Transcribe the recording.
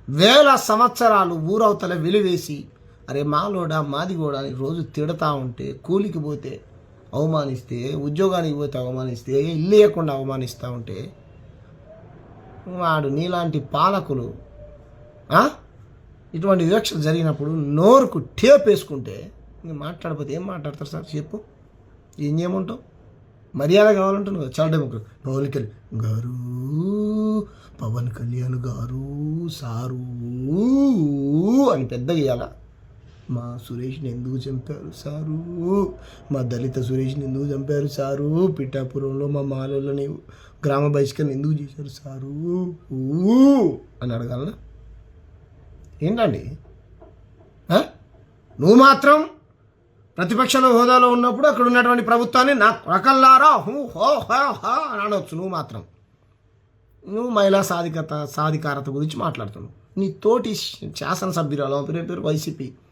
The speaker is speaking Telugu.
వేల సంవత్సరాలు ఊరవతల వెలివేసి అరే మాలోడా మాది కూడా అని రోజు తిడతా ఉంటే, కూలికి పోతే అవమానిస్తే, ఉద్యోగానికి పోతే అవమానిస్తే, ఇల్లు ఇవ్వకుండా అవమానిస్తూ ఉంటే వాడు నీలాంటి పాలకులు ఇటువంటి వివక్ష జరిగినప్పుడు నోరుకు టేప్ వేసుకుంటే ఇంక మాట్లాడకపోతే ఏం మాట్లాడతారు సార్? చెప్పు, ఏం చేయమంటావు? మర్యాద కావాలంటున్నావు కదా, చాలా పవన్ గారు, పవన్ కళ్యాణ్ గారు, సారు అని పెద్దగా ఇవ్వాలా? మా సురేష్ని ఎందుకు చంపారు సారు? మా దళిత సురేష్ని ఎందుకు చంపారు సారు? పిఠాపురంలో మా మాలోళ్ళని గ్రామ బహిష్కరణ ఎందుకు చేశారు సారు అని అడగాలనా? ఏంటండి నువ్వు మాత్రం ప్రతిపక్షంలో హోదాలో ఉన్నప్పుడు అక్కడ ఉన్నటువంటి ప్రభుత్వాన్ని నా రకల్లారా హూ హో హో హో అని అనవచ్చు. నువ్వు మహిళా సాధికారత గురించి మాట్లాడుతున్నావు. నీ తోటి శాసనసభ్యురాలు పేరు వైసీపీ